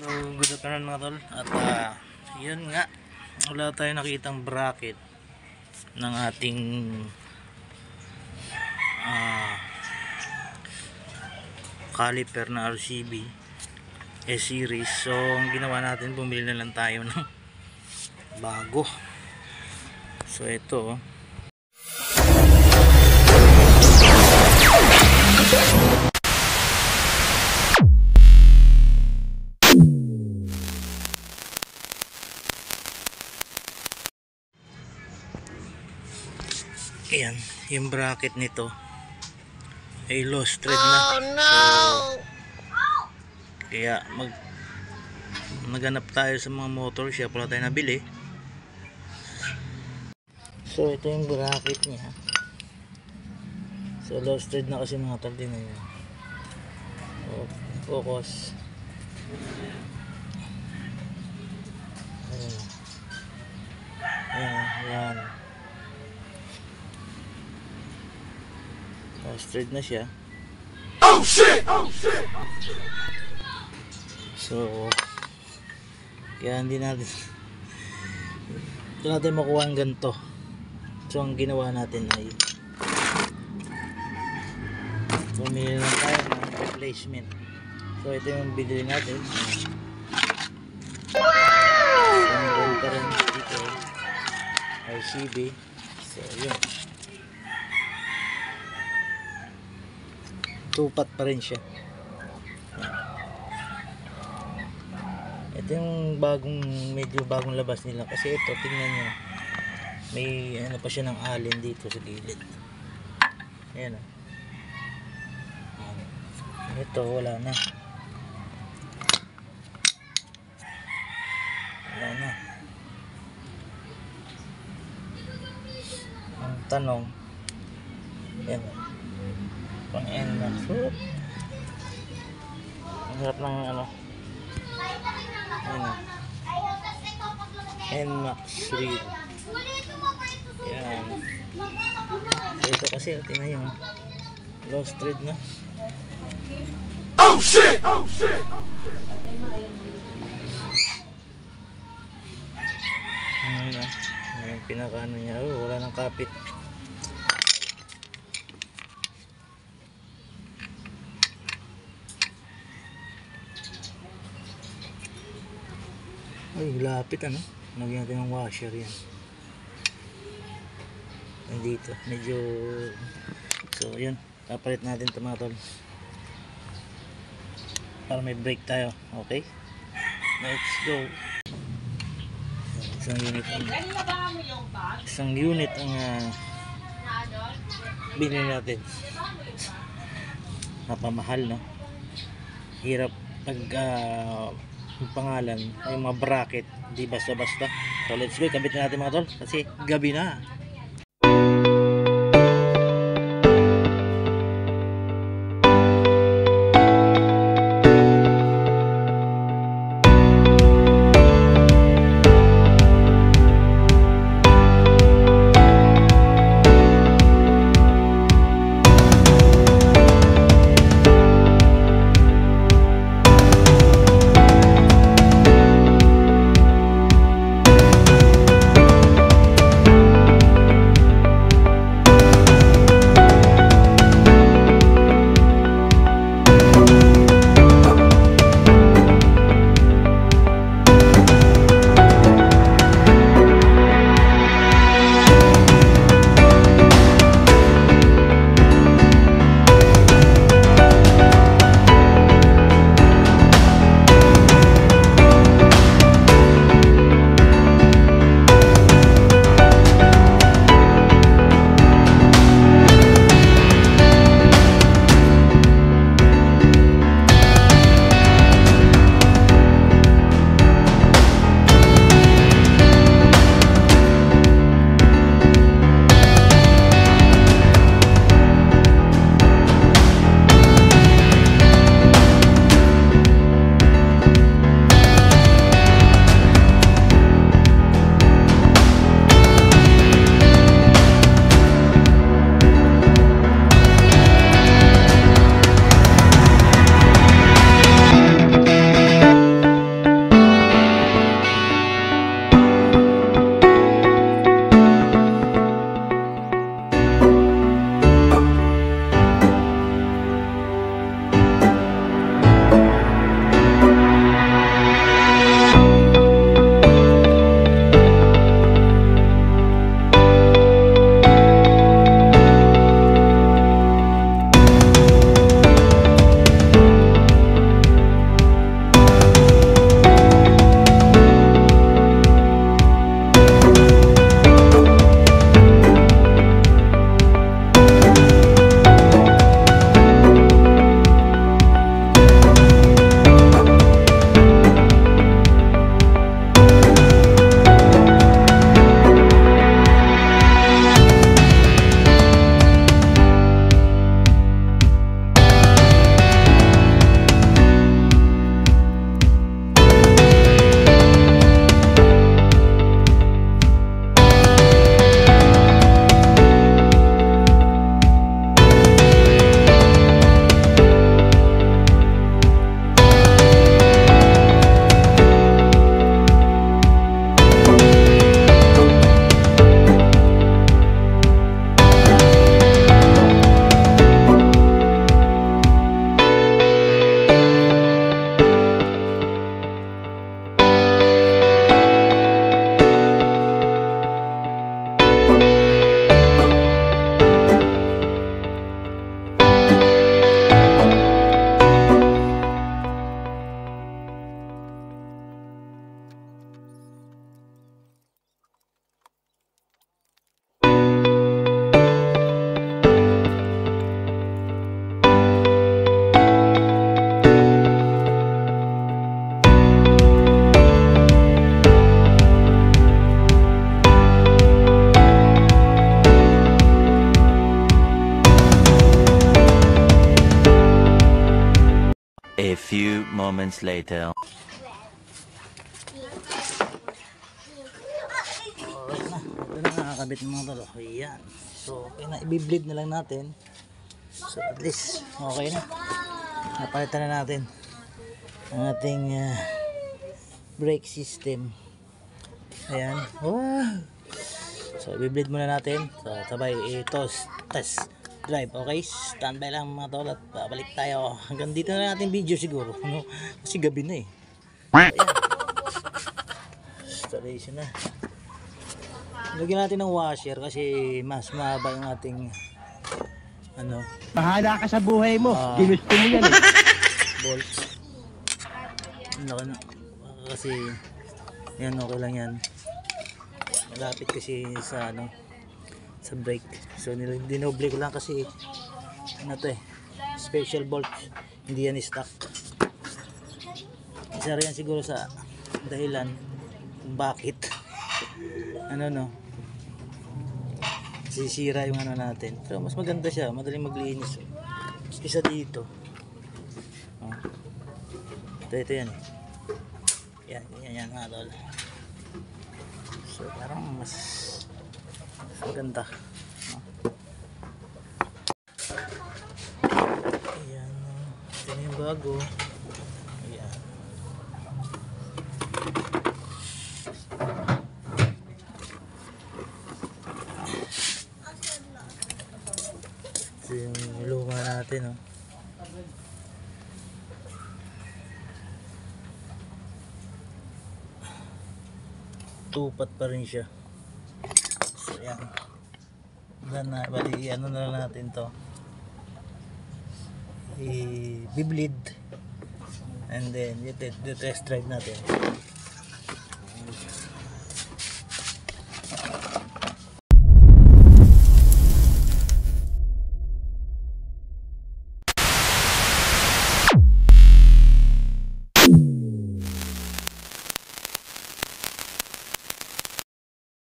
So, good afternoon mga tol. At yun nga, wala tayong nakitang bracket ng ating caliper na RCB S-series. So, ang ginawa natin, bumili na lang tayo ng bago. So, ito ayan, yung bracket nito ay lost thread na. So, kaya naghanap tayo sa mga motor shop, wala tayo nabili. So, ito yung bracket niya. So, lost thread na kasi mga tol din na yun. Focus. Ayan. Straight na siya. Oh shit! So, kaya hindi natin makuha ang ganito. So, ang ginawa natin ay bumili lang tayo ng replacement. So, ito yung binili natin. So, meron pa rin dito RCB. So, yun, tupat pa rin siya. Ito yung medyo bagong labas nila, kasi ito, tingnan nyo, may ano pa siya ng allen dito sa gilid. Ayan o. Ito wala na. Ang tanong, ayan, pang NMAX. Ang harap ng ano, NMAX read. Yan. So, ito kasi tingnan nyo, lost thread na. Oh shit! Yung pinakaano niya, wala nang kapit. Ay, lapit ano. Lagyan natin ng washer yan. Nandito, medyo. So, yun. Kapalit natin ito mga tol, para may brake tayo. Okay? Let's go. Isang unit ang binili natin. Napamahal, no? Hirap pag yung pangalan, yung mga bracket, di basta-basta. So let's go, kabit na natin mga tol, kasi gabi na. moments later. Alright na. Ito na nakakabit ng mga tolo. Ayan. So okay na. I-bleed na lang natin. So at least okay na. Napalitan na natin ang ating brake system. Ayan. Wow. So i-bleed muna natin. So sabay test drive. Okay, standby lang mga tol at babalik tayo. Hanggang dito na natin video siguro, no? Kasi gabi na eh. Ayan. Installation na. Lagyan natin ng washer kasi mas mahaba yung ating ano, Bahala ka sa buhay mo. Ginusto mo yan eh. bolts. Laki na. Kasi yan, okay lang yan. Malapit kasi sa ano, sa brake. So dinoble ko lang kasi ano to eh, special bolt, hindi yan stock. Isa rin yan siguro sa dahilan kung bakit ano no, sisira yung ano natin. Pero mas maganda siya, madaling maglinis kaysa dito. Oh. Ito yan eh. Yan nga tol. So parang mas maganda. Ayan. Ito na yung bago. Ayan. Ito yung luma natin. Oh. Tupat pa rin siya. So yan. Bali ano na lang natin to, i-bleed and then i-test drive natin.